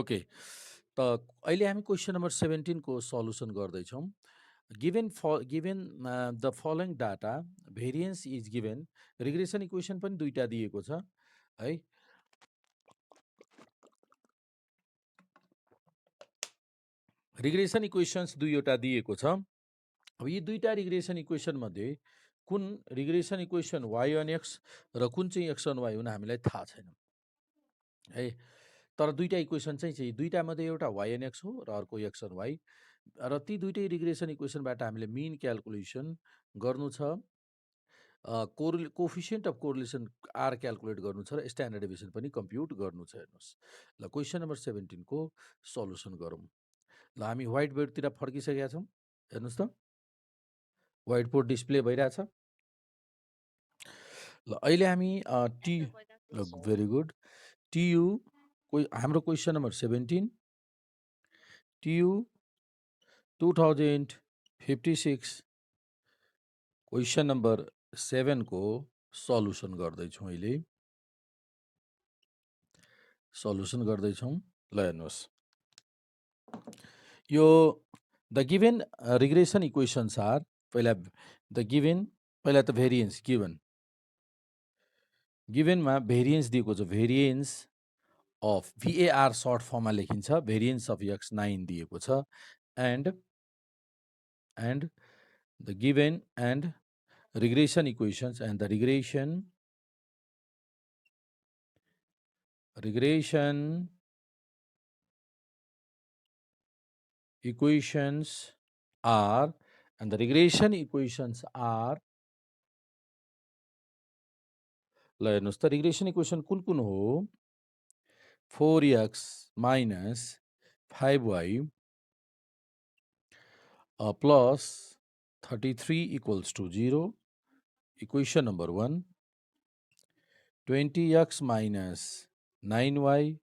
Okay, त अहिले हामी क्वेसन नम्बर 17 को सल्युसन गर्दैछौँ। Given the following data variance is given, regression equation पनि दुईटा दिएको छ है। रिग्रेसन इक्वेसन्स दुईवटा दिएको छ। अब यी दुईटा रिग्रेसन इक्वेसन मध्ये कुन रिग्रेसन इक्वेसन y1x र कुन चाहिँ x1y हुन हामीलाई थाहा छैन है। तर दुईटा इक्वेसन चाहिँ दुईटा मध्ये एउटा y1x हो र अर्को x1y, र ती दुईटै रिग्रेसन इक्वेसनबाट हामीले मिन क्याल्कुलेसन गर्नु छ, coefficient of correlation r calculate गर्नु छ र स्ट्यान्डर्ड डेभिएसन पनि कम्प्युट गर्नु छ। हेर्नुहोस् ल, क्वेसन नम्बर 17 को सल्युसन गरौँ। ल, हामी व्हाइट बोर्डतिर फर्किसकेका छौँ। हेर्नुहोस् त, व्हाइट बोर्ड डिस्प्ले भइरहेछ। ल, अहिले हामी भेरी गुड, टियु हाम्रो question number 17 TU 2056 question number 7 को सल्युसन गर्दैछौँ। अहिले सल्युसन गर्दैछौँ। ल, हेर्नुहोस्, यो the given regression equations are, पहिला त भेरिएन्स गिभनमा भेरिएन्स दिएको छ। भेरिएन्स अफ VAR सर्ट फर्ममा लेखिन्छ, भेरिएन्स अफ x9 दिएको छ। And the given and regression equations and the regression equations are, and the regression equations are, ल हेर्नुहोस् त, रिग्रेसन इक्वेसन कुन कुन हो? 4x minus 5y plus 33 equals to 0, equation number 1. 20x minus 9y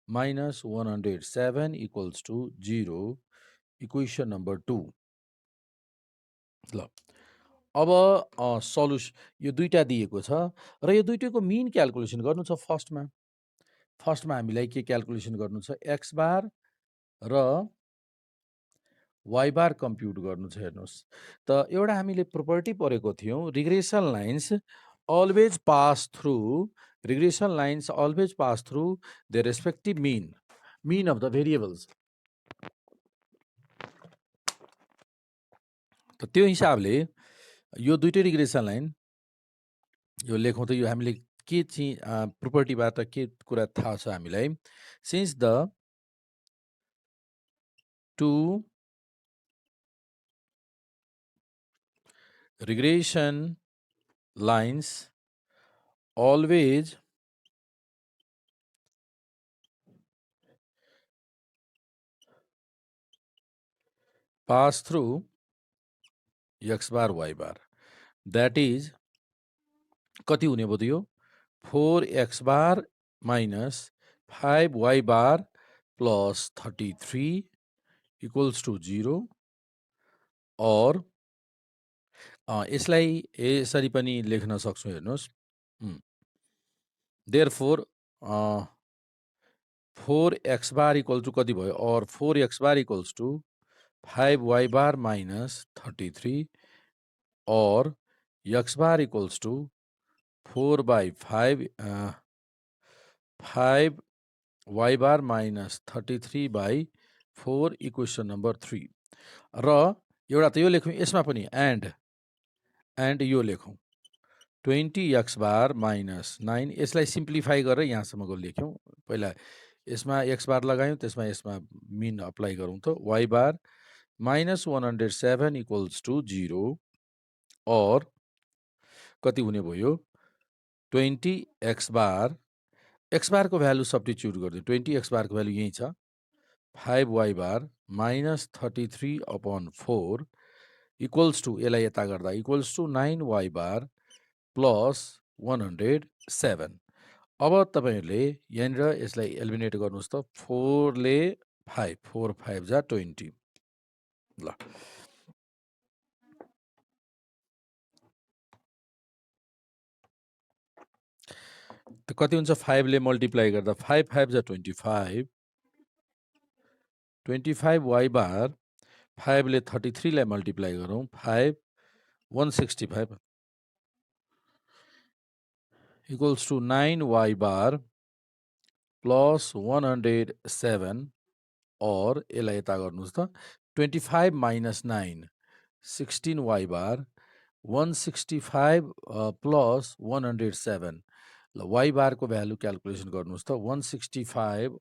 minus 107 equals to 0, equation number 2. ल, अब solution यो दुईटा दिएको छ र यो दुईटैको मिन क्याल्कुलेसन गर्नु छ। फर्स्टमा हामीलाई के क्याल्कुलेसन गर्नु छ? एक्स बार र वाइ बार कम्प्युट गर्नु छ। हेर्नुहोस् त, एउटा हामीले प्रोपर्टी पढेको थियौँ, regression lines always pass through the respective mean of the variables. त त्यो हिसाबले यो दुईटै रिग्रेसन लाइन यो लेखौँ त, यो हामीले के चाहिँ प्रोपर्टीबाट के कुरा थाहा छ हामीलाई? Since the two regression lines always pass through x bar y bar, that is कति हुने भयो यो? 4x bar minus 5y bar plus 33 equals to 0, और यसलाई यसरी पनि लेख्न सक्छौँ। हेर्नुहोस्, therefore 4x bar equal two कति भयो? और 4x bar equals to 5y bar minus 33, और x bar equals to 4/5 5y bar minus 33/4, equation number 3। र एउटा त यो लेखौँ, यसमा पनि एन्ड यो लेखौँ 20x bar minus 9, यसलाई सिम्प्लिफाई गरेर यहाँसम्मको लेख्यौँ। पहिला यसमा x बार लगायौँ, त्यसमा यसमा मिन अप्लाई गरौँ त y bar minus 107 equals to 0, और कति हुने भयो? 20x bar, x बार को भ्यालु सब्स्टिट्युट गरिदिउँ। 20x बार को भ्यालु यही छ, 5y bar minus 33/4 equals two, यसलाई यता गर्दा equals two 9y bar plus 107। अब तपाईहरुले यहाँनिर यसलाई एलिमिनेट गर्नुहोस् त। 4 ले 5, 4 5 जा 20। ल, त कति हुन्छ? 5 ले मल्टिप्लाई गर्दा 5 5 जा 25, 25y बार 5 ले 33 लाई मल्टिप्लाई गरौँ 5 165 equals to 9y bar plus 107 और यसलाई यता गर्नुहोस् त 25 माइनस 9 16y बार 165 प्लस 107 ल y बारको भ्यालु क्यालकुलेसन गर्नुहोस् त 165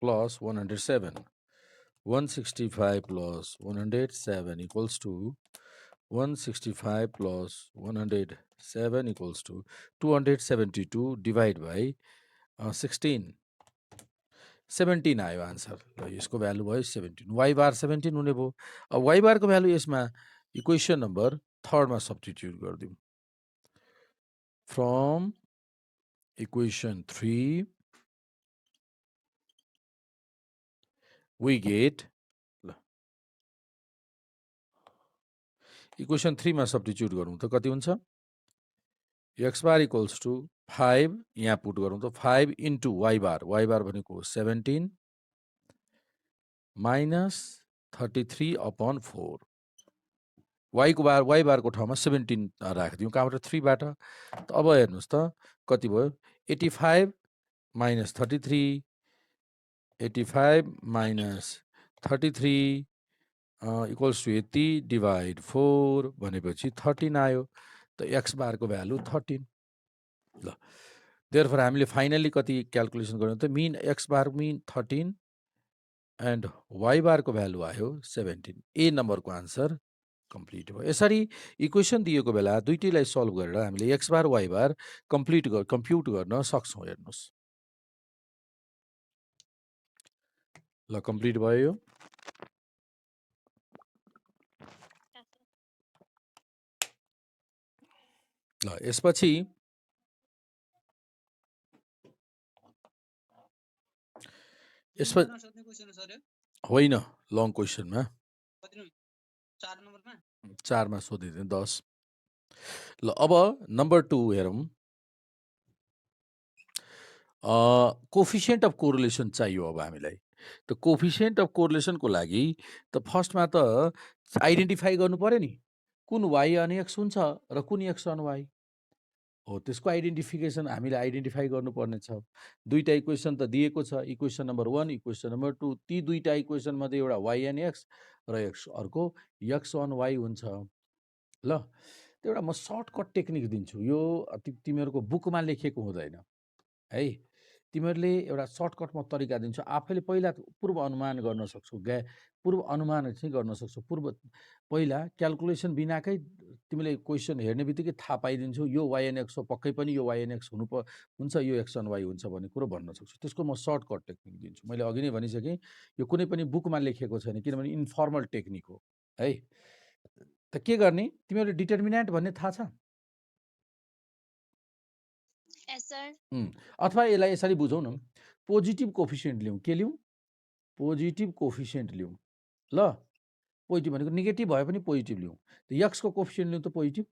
plus 107 165 plus 107 equals to 165 plus 107 equals to 272 divide by 16 17 आयो आन्सर र यसको भ्यालु भयो 17 y बार 17 हुने भयो अब y बारको भ्यालु यसमा इक्वेसन नम्बर 3 मा सब्स्टिट्युट गरिदिउँ from equation 3 we get equation 3 मा सब्स्टिट्युट गरौँ त कति हुन्छ x बार इक्वल्स टु 5 यहाँ पुट गरौँ त 5 इन्टु y बार भनेको 17 माइनस 33 अपन 4 y बारको ठाउँमा 17 राखिदिउँ कहाँबाट 3 बाट त अब हेर्नुहोस् त कति भयो 85 माइनस 33 85 माइनस 33 इक्वल्स टु यति डिभाइड 4 भनेपछि 13 आयो त x बारको भ्यालु 13 ल देयरफोर हामीले फाइनली कति क्यालकुलेसन गर्यौं त mean x bar mean 13 and y बारको भ्यालु आयो 17 ए नम्बरको आन्सर कम्प्लिट भयो यसरी इक्वेसन दिएको बेला दुईटैलाई सल्भ गरेर हामीले x बार y बार कम्प्युट गर्न सक्छौं हेर्नुस् ल कम्प्लिट भयो यो ल यसपछि होइन लङ क्वेसनमा 4 मा सोधिदिए 10 ल अब नम्बर 2 हेरौं कोफिसिएन्ट अफ कोरिलेसन चाहियो अब हामीलाई त कोफिसिएन्ट अफ कोरिलेसनको लागि त फर्स्टमा त आइडेन्टिफाई गर्नु पर्यो नि कुन y अनि x हुन्छ र कुन x अनि y हो त्यसको आइडेन्टिफिकेसन हामीले आइडेन्टिफाई गर्नुपर्ने छ दुईटा इक्वेसन त दिएको छ इक्वेसन नम्बर 1 इक्वेसन नम्बर 2 ती दुईटा इक्वेसन मध्ये एउटा y अनि x र अर्को x अन y हुन्छ ल त्यो एउटा म सर्टकट टेक्निक दिन्छु यो तिमीहरूको बुकमा लेखेको हुँदैन है तिमीहरूले एउटा सर्टकटमा तरिका दिन्छु आफैले पहिला पूर्व अनुमान गर्न सक्छौ पूर्व अनुमान चाहिँ गर्न सक्छौ पहिला क्यालकुलेसन बिनाकै तिमीले क्वेसन हेर्ने बित्तिकै थाहा पाइदिन्छौ यो YNX हो पक्कै पनि यो YNX हुन्छ यो x and y हुन्छ भन्ने कुरो भन्न सक्छु त्यसको म सर्टकट टेक्निक दिन्छु मैले अघि नै भनिसकेँ यो कुनै पनि बुकमा लेखेको छैन किनभने इन्फर्मल टेक्निक हो है त के गर्ने तिमीहरूले डिटर्मिनेन्ट भन्ने थाहा छ अथवा यसलाई यसरी बुझौँ न पोजिटिभ कोफिसिएन्ट लिउँ के लिउँ पोजिटिभ कोफिसिएन्ट लिउँ ल पोजिटिभ भनेको नेगेटिभ भए पनि पोजिटिभ लिउँ त एक्सको कोफिसिएन्ट लिउँ त पोजिटिभ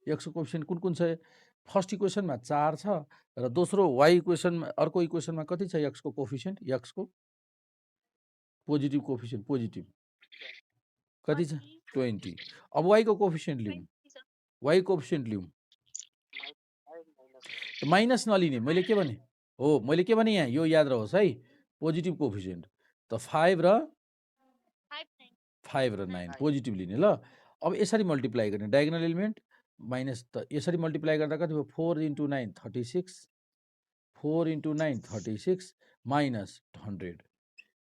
एक्सको कोफिसिएन्ट कुन कुन छ फर्स्ट इक्वेसनमा 4 छ र दोस्रो y इक्वेसनमा अर्को इक्वेसनमा कति छ एक्सको कोफिसिएन्ट एक्सको पोजिटिभ कोफिसिएन्ट पोजिटिभ कति छ 20 अब y को कोफिसिएन्ट लिउँ y कोफिसिएन्ट लिउँ माइनस नलिने मैले के भने हो मैले के भने यहाँ यो याद रहोस् है पोजिटिभ कोफिसिएन्ट त 5 र 9 पोजिटिभ लिने ल अब यसरी मल्टिप्लाई गर्ने डायगोनल एलिमेन्ट माइनस त यसरी मल्टिप्लाई गर्दा कति भयो 4 इन्टु 9 36 4 इन्टु 9 36 माइनस 100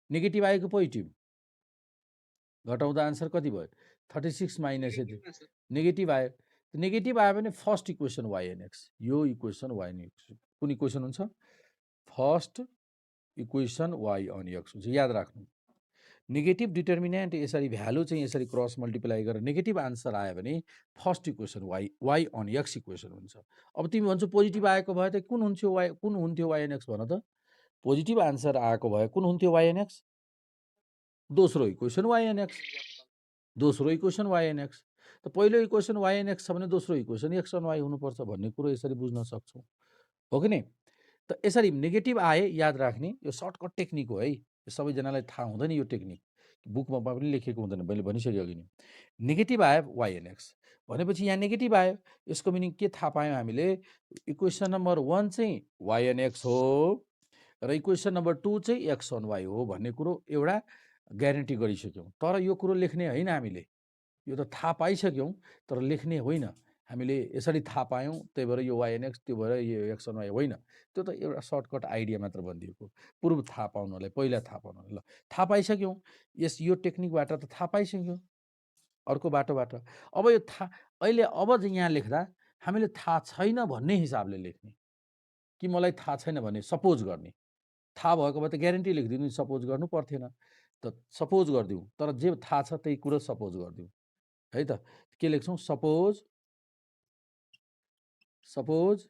नेगेटिभ आएको पोजिटिभ घटाउँदा आन्सर कति भयो 36 माइनस नेगेटिभ आयो नेगेटिभ आयो भने फर्स्ट इक्वेसन YNX यो इक्वेसन YNX कुन इक्वेसन हुन्छ फर्स्ट इक्वेसन YNX हुन्छ याद राख्नु नेगेटिभ डिटर्मिनेन्ट यसरी भ्यालु चाहिँ यसरी क्रस मल्टिप्लाई गरेर नेगेटिभ आन्सर आयो भने फर्स्ट इक्वेसन YNX इक्वेसन हुन्छ अब तिमी भन्छौ पोजिटिभ आएको भए त कुन हुन्थ्यो YNX भन त पोजिटिभ आन्सर आएको भए कुन हुन्थ्यो YNX दोस्रो इक्वेसन YNX त पहिलो इक्वेसन YNX छ भने दोस्रो इक्वेसन x and y हुनुपर्छ भन्ने कुरो यसरी बुझ्न सक्छौ हो कि नै त यसरी नेगेटिभ आए याद राख्ने यो सर्टकट टेक्निक हो है यो सबैजनालाई थाहा हुँदैन यो टेक्निक, बुकमा पनि लेखेको हुँदैन, मैले भनिसकेँ अघि नै। नेगेटिभ आयो YNX भनेपछि यहाँ नेगेटिभ आयो, यसको मिनिङ के थाहा पायौँ हामीले, इक्वेसन नम्बर 1 चाहिँ YNX हो र इक्वेसन नम्बर 2 चाहिँ X1Y हो भन्ने कुरो एउटा ग्यारेन्टी गरिसक्यौँ। तर यो कुरो लेख्ने होइन हामीले, यो त थाहा पाइसक्यौँ तर लेख्ने होइन, हामीले यसरी थाहा पायौँ त्यही भएर यो YNX त्यो भएर यो X1Y होइन, त्यो त एउटा सर्टकट आइडिया मात्र भनिदिएको, पूर्व थाहा पाउनलाई, पहिला थाहा पाउनलाई। ल थाहा पाइसक्यौँ, यो टेक्निकबाट त थाहा पाइसक्यौँ अर्को बाटोबाट। अब यो थाहा अहिले अब चाहिँ यहाँ लेख्दा हामीले थाहा छैन भन्ने हिसाबले लेख्ने कि मलाई थाहा छैन भन्ने सपोज गर्ने, थाहा भएको भए त ग्यारेन्टी लेखिदिनु, सपोज गर्नु पर्थेन, त सपोज गरिदिउँ, तर जे थाहा छ त्यही कुरो सपोज गरिदिउँ है त। के लेख्छौँ, suppose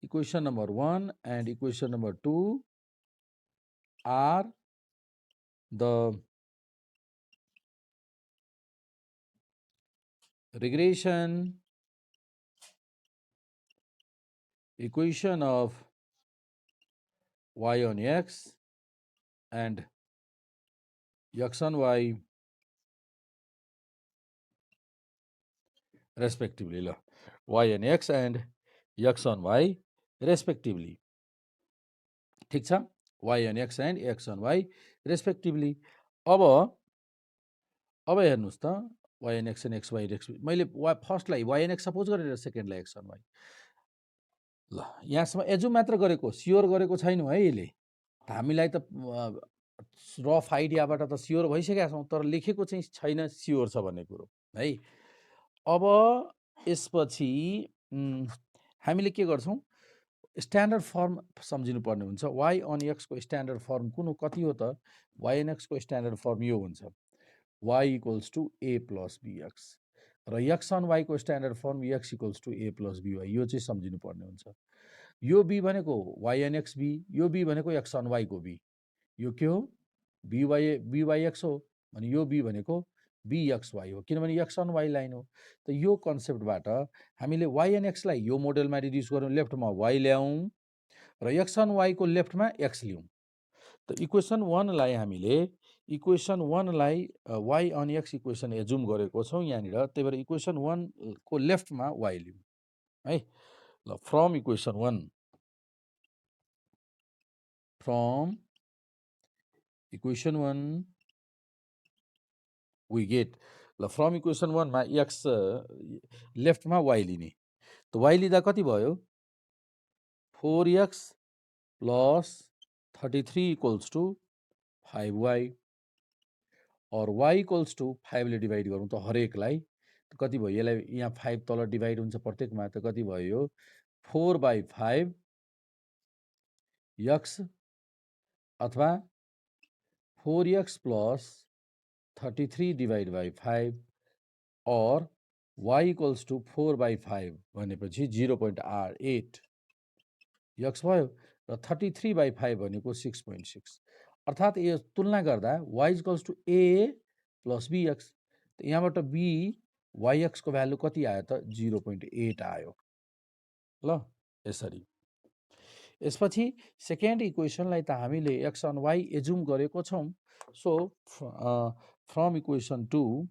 equation number 1 and equation number 2 are the regression equation of y on x and x on y respectively. ल y on x and x on y respectively, ठिक छ, y on x and x on y respectively। अब हेर्नुहोस् त y on x and x y respectively, मैले फर्स्टलाई y on x suppose गरेर सेकेन्डलाई x on y। ल यहाँसम्म एजुम मात्र गरेको, स्योर गरेको छैनौँ है। यसले हामीलाई त रफ आइडियाबाट त स्योर भइसकेका छौँ, तर लेखेको चाहिँ छैन स्योर छ भन्ने कुरो है। अब यसपछि हामीले के गर्छौँ, स्ट्यान्डर्ड फर्म सम्झिनु पर्ने हुन्छ। y on x को स्ट्यान्डर्ड फर्म कुन कति हो त, y on x को स्ट्यान्डर्ड फर्म यो हुन्छ, y equals to a plus bx, र x on y को standard form x equals to a plus by, यो चाहिँ सम्झिनु पर्ने हुन्छ। यो b भनेको y on x b, यो b भनेको x on y को b, यो के हो byx हो भने यो b भनेको bxy हो, किनभने x on y लाइन हो। त यो कन्सेप्टबाट हामीले y on x लाई यो मोडेलमा रिड्युस गरौँ, लेफ्टमा y ल्याउँ र x on y को लेफ्टमा x लिउँ। त इक्वेसन 1 लाई हामीले y on x equation assume गरेको छौँ यहाँनिर, त्यही भएर इक्वेसन 1 को लेफ्टमा y लिउँ है। ल फ्रम इक्वेसन 1 we get, ल फ्रम इक्वेसन 1 मा x लेफ्टमा y लिने, त y लिँदा कति भयो, 4x plus 33 equals to 5y, और y इक्वल्स टु 5 ले डिभाइड गरौँ त हरेकलाई, कति भयो, यसलाई यहाँ 5 तल डिभाइड हुन्छ प्रत्येकमा, त कति भयो, 4/5 x अथवा 4x प्लस 33 डिभाइड बाई 5, और y इक्वल्स टु 4/5 भनेपछि 0.8 x भयो, र 33/5 भनेको 6.6, अर्थात् यो तुलना गर्दा y equals to a plus bx, यहाँबाट yx को भ्यालु कति आयो त, 0.8 आयो। ल यसरी यसपछि सेकेन्ड इक्वेसनलाई त हामीले x on y एजुम गरेको छौँ। So from equation 2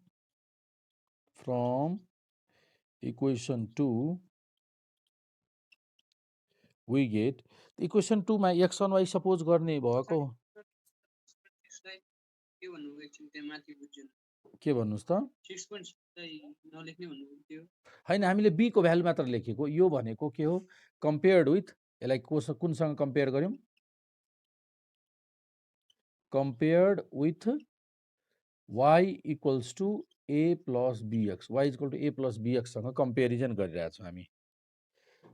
we get, equation 2 मा x on y सपोज गर्ने भएको, के भन्नुस् त, हैन हामीले b को भ्यालु मात्र लेखेको, यो भनेको के हो, कम्पेयर्ड विथ, यसलाई कुनसँग कम्पेयर गर्यौं, compared with y equals to a plus bx, y equal to a plus bx सँग कम्पेरिजन गरिरहेको छौँ हामी,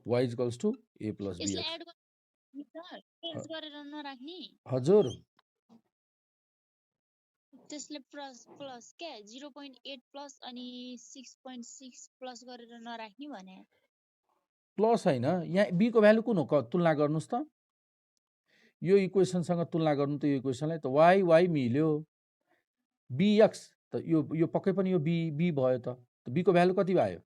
y equals to a plus bx। हजुर त्यसले प्लस के 0.8 प्लस अनि 6.6 प्लस गरेर नराख्ने भने, प्लस हैन, यहाँ b को भ्यालु कुन हो, तुलना गर्नुस् त, यो इक्वेसनसँग तुलना गर्नु त, यो इक्वेसनलाई त y मिल्यो, bx त यो पक्कै पनि यो b भयो त b को भ्यालु कति भयो,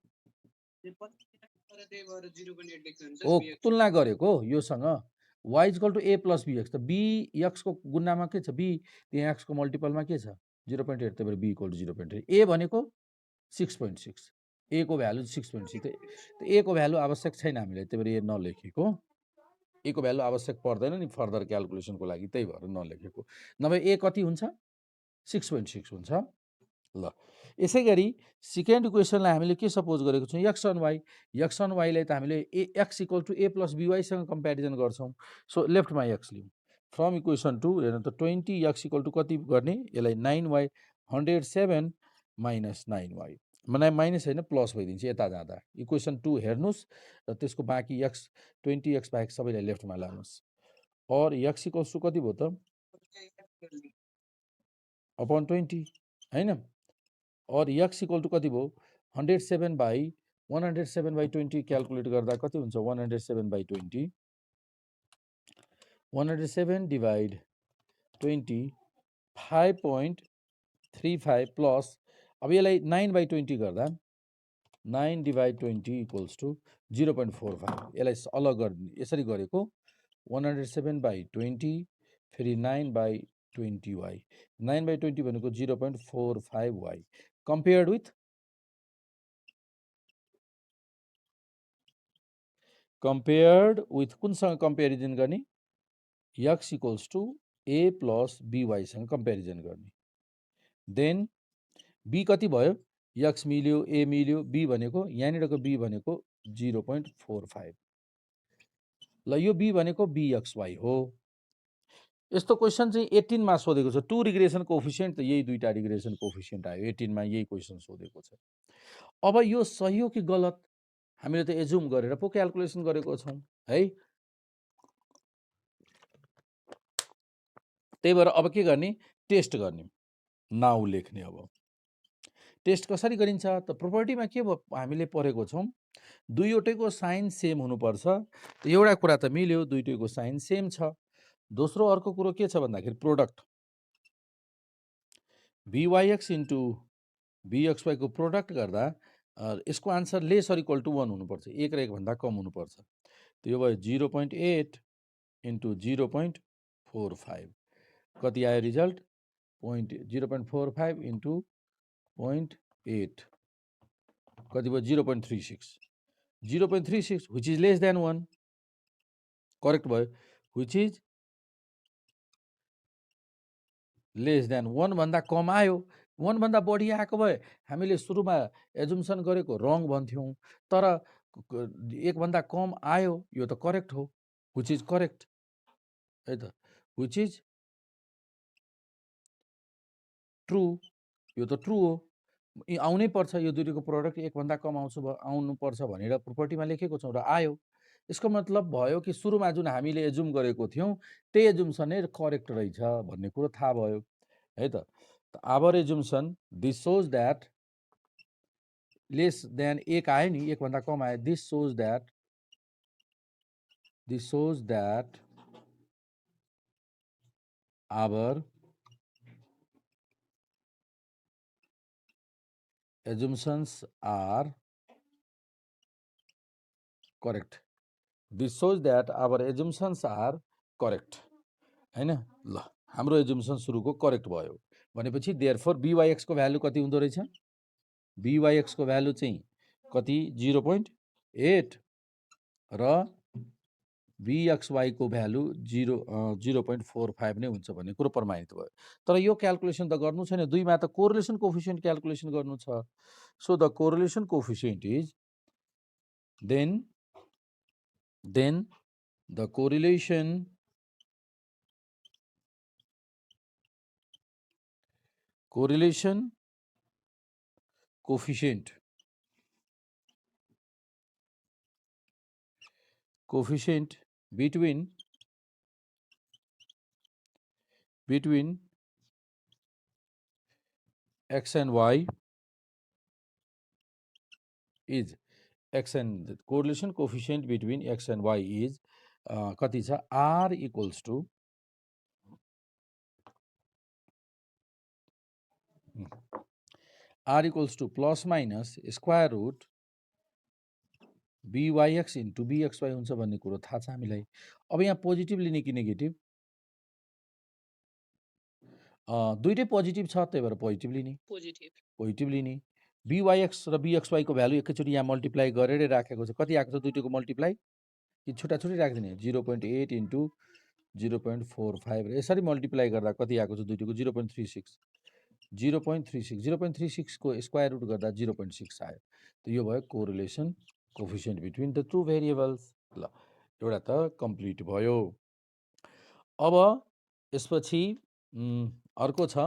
हो तुलना गरेको योसँग, y equal to a plus bx, त b x को गुन्नामा के छ, b त्यहाँ x को मल्टिपलमा के छ 0.8, त्यही भएर b इक्वल टु 0.8। a भनेको 6.6, a को भ्यालु 6.6, त a को भ्यालु आवश्यक छैन हामीलाई, त्यही भएर a नलेखेको। a को भ्यालु आवश्यक पर्दैन नि फर्दर क्यालकुलेसनको लागि, त्यही भएर नलेखेको। नभए a कति हुन्छ 6.6 हुन्छ। ल यसै गरी सेकेन्ड इक्वेसनलाई हामीले के सपोज गरेको छौँ, X on Y. X on वाईलाई त हामीले X equal to A plus बीवाईसँग कम्पेरिजन गर्छौँ। सो लेफ्टमा एक्स लिउँ। फ्रम इक्वेसन 2 हेर्नु त 20 एक्स इक्वल टु कति गर्ने, यसलाई 9y 107 माइनस 9y, माइनस होइन प्लस भइदिन्छ यता जाँदा। इक्वेसन 2 हेर्नुहोस् र त्यसको बाँकी एक्स 20 एक्स बाहेक सबैलाई लेफ्टमा लानुहोस्। और एक्स इक्वल्स टु कति भयो त अपॉन 20 होइन। और एक्स इक्वल टु कति भयो 107 बाई 107/20 क्यालकुलेट गर्दा कति हुन्छ 107/20, 107 डिभाइड 20 5.35 प्लस, अब यसलाई 9/20 गर्दा 9 डिभाइड 20 इक्वल्स टु 0.45, यसलाई अलग गर्ने यसरी गरेको 107/20 फेरि 9/20y, 9/20 भनेको 0.45y कम्पेयर्ड विथ कुनसँग कम्पेरिजन गर्ने, x equals to a plus बीवाईसँग कम्पेरिजन गर्ने। देन b कति भयो, x मिल्यो a मिल्यो, b भनेको यहाँनिरको b भनेको 0.45, ल यो b भनेको bxy हो। यस्तो क्वेसन चाहिँ 18 मा सोधेको छ। 2 रिग्रेसन कोफिसिएन्ट त यही दुईटा रिग्रेसन कोफिसिएन्ट आयो 18 मा, यही क्वेसन सोधेको छ। अब यो सही हो कि गलत हामीले त एजुम गरेर पो क्यालकुलेसन गरेको छौँ है। त्यही भएर अब के गर्ने, टेस्ट गर्ने, नाउ लेख्ने। अब टेस्ट कसरी गरिन्छ त, प्रोपर्टीमा के हामीले पढेको छौँ, दुईवटैको साइन सेम हुनुपर्छ। एउटा कुरा त मिल्यो, दुईटैको साइन सेम छ। दोस्रो अर्को कुरो के छ भन्दाखेरि प्रोडक्ट, बीवाईएक्स इन्टु बीएक्सवाई को प्रोडक्ट गर्दा यसको answer less or equal to 1 हुनुपर्छ, 1 र 1 भन्दा कम हुनुपर्छ। त्यो भयो 0.8 इन्टु 0.45, कति आयो रिजल्ट 0.45 इन्टु 0.8 कति भयो 0.36, 0.36 which is lace than 1, correct भयो। विच इज लेस देन 1 भन्दा कम आयो, 1 भन्दा बढी आएको भए हामीले सुरुमा एजुम्सन गरेको रङ भन्थ्यौँ, तर 1 भन्दा कम आयो, यो त करेक्ट हो, विच इज करेक्ट है त, विच इज ट्रु, यो त ट्रु हो, आउनै पर्छ, यो दुईटैको प्रोडक्ट 1 भन्दा कम आउनुपर्छ भनेर प्रोपर्टीमा लेखेको छौँ र आयो। यसको मतलब भयो कि सुरुमा जुन हामीले एजुम गरेको थियौँ त्यही एजुम्सन नै करेक्ट रहेछ भन्ने कुरो थाहा भयो है त। Our assumption this shows that less than 1 आयो नि, 1 भन्दा कम आयो, this shows that our assumptions are correct. This shows that our assumptions are correct हैन। ल हाम्रो एजुम्सन सुरुको करेक्ट भयो भनेपछि देयरफोर बीवाईएक्स को भ्यालु कति हुँदो रहेछ, बीवाईएक्स को भ्यालु चाहिँ कति 0.8 र बीएक्सवाई को भ्यालु 0.45 नै हुन्छ भन्ने कुरो प्रमाणित भयो। तर यो क्यालकुलेसन त गर्नु छैन, दुईमा त कोरिलेसन कोफिसिएन्ट क्यालकुलेसन गर्नु छ। So the correlation coefficient is then the correlation coefficient between x and y is x, and the correlation coefficient between x and y is कति छ, r equals to plus minus square root BYX into BXY हुन्छ भन्ने कुरो थाहा छ हामीलाई। अब यहाँ पोजिटिभ लिने कि नेगेटिभ? दुइटै पोजिटिभ छ, त्यही भएर पोजिटिभ लिने। पोजिटिभ लिने। BYX र BXY को भ्यालु एकैचोटि यहाँ मल्टिप्लाई गरेरै राखेको छ। कति आएको छ दुइटैको मल्टिप्लाई? कि छुट्टा-छुट्टै राखिदिने? 0.8 इन्टु 0.45 यसरी मल्टिप्लाई गर्दा कति आएको छ दुइटैको? 0.36 0.36 को स्क्वायर रुट गर्दा 0.6 आयो। त यो भयो correlation coefficient between the two variables. ल एउटा त कम्प्लिट भयो। अब यसपछि अर्को छ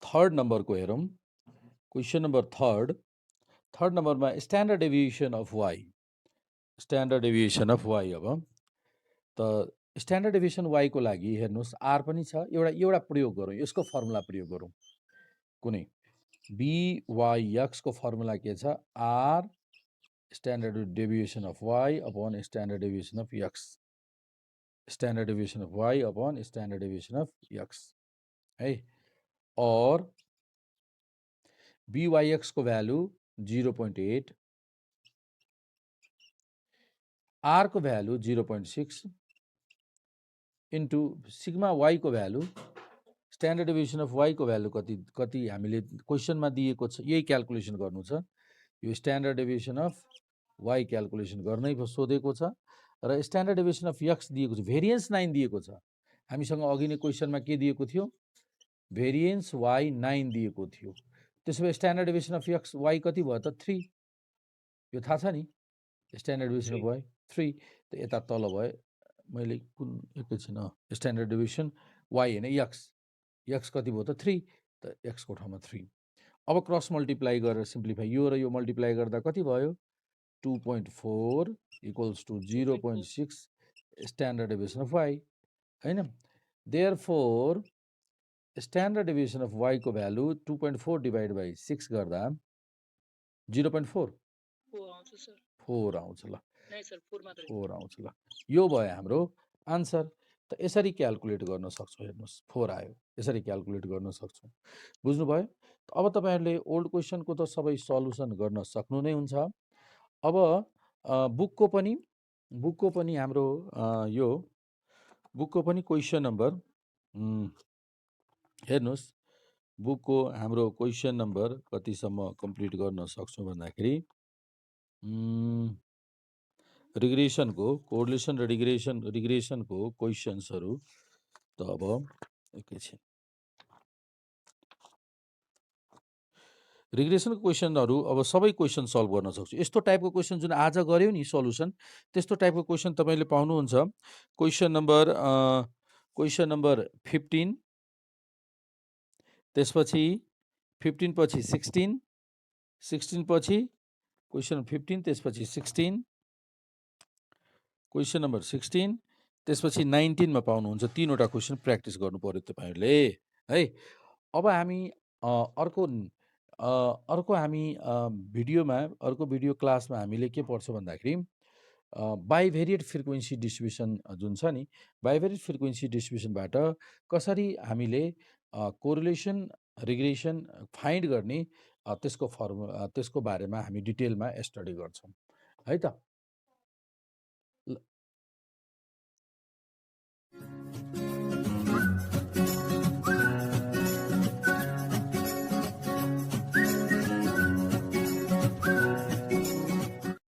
थर्ड नम्बरको हेरौँ। क्वेसन नम्बर थर्ड नम्बरमा standard deviation of Y. Standard deviation of Y. अब त स्ट्यान्डर्ड डेभिएसन वाइ को लागि हेर्नुहोस् आर पनि छ। एउटा प्रयोग गरौँ, यसको फर्मुला प्रयोग गरौँ। कुनै BYX को फर्मुला के छ? R standard deviation of Y upon standard deviation of X. Standard deviation of Y upon standard deviation of X है। और BYX को भ्यालु 0.8, आर को भ्यालु 0.6 इन्टु सिग्मा वाइ को value standard deviation of Y को value कति हामीले क्वेसनमा दिएको छ, यही क्याल्कुलेसन गर्नु छ। यो standard deviation of Y calculation गर्नै सोधेको छ र स्ट्यान्डर्ड डेभिएसन अफ एक्स दिएको छ। भेरिएन्स 9 दिएको छ। हामीसँग अघि नै क्वेसनमा के दिएको थियो? भेरिएन्स वाइ 9 दिएको थियो। त्यसो भए standard deviation of X Y कति भयो त? 3। यो थाहा छ नि? Standard deviation of Y 3। त यता तल भयो, मैले कुन एकैछिन स्ट्यान्डर्ड डेभिएसन वाइ होइन एक्स कति भयो त? 3। त एक्सको ठाउँमा 3। अब क्रस मल्टिप्लाई गरेर सिम्प्लिफाई, यो र यो मल्टिप्लाई गर्दा कति भयो? 2.4 equals to 0.6 standard deviation of Y हैन। Therefore standard deviation of Y को भ्यालु 2.4 डिभाइड बाई 6 गर्दा 0.4 4 आउँछ। ल 4 आउँछ। ल यो भयो हाम्रो आन्सर। त यसरी क्याल्कुलेट गर्न सक्छौँ। हेर्नुहोस् 4 आयो, यसरी क्याल्कुलेट गर्न सक्छौँ। बुझ्नुभयो? अब तपाईहरुले ओल्ड क्वेसनको त सबै सल्युसन गर्न सक्नु नै हुन्छ। अब बुकको पनि हाम्रो यो बुकको पनि क्वेसन नम्बर हेर्नुहोस्, बुकको हाम्रो क्वेसन नम्बर कतिसम्म कम्प्लिट गर्न सक्छौँ भन्दाखेरि रिग्रेसनको कोरिलेसन र रिग्रेसनको क्वेसन्सहरू त अब एकैछिन रिग्रेसनको क्वेसनहरू अब सबै क्वेसन सल्भ गर्न सक्छु। यस्तो टाइपको क्वेसन जुन आज गर्यो नि सल्युसन, त्यस्तो टाइपको क्वेसन तपाईले पाउनुहुन्छ। क्वेसन नम्बर 15, त्यसपछि 15 पछि 16, 16 पछि क्वेसन 15, त्यसपछि 16, क्वेसन नम्बर 16, त्यसपछि 19 मा पाउनुहुन्छ। तीनवटा क्वेसन प्र्याक्टिस गर्नु पर्यो तपाईहरुले है। अब हामी अर्को हामी भिडियोमा अर्को भिडियो क्लासमा हामीले के पढ्छौँ भन्दाखेरि बाइभेरिएट फ्रिक्वेन्सी डिस्ट्रिब्युसन जुन छ नि, बाइभेरिएट फ्रिक्वेन्सी डिस्ट्रिब्युसनबाट कसरी हामीले कोरिलेसन रिग्रेसन फाइन्ड गर्ने त्यसको बारेमा हामी डिटेलमा स्टडी गर्छौँ है त।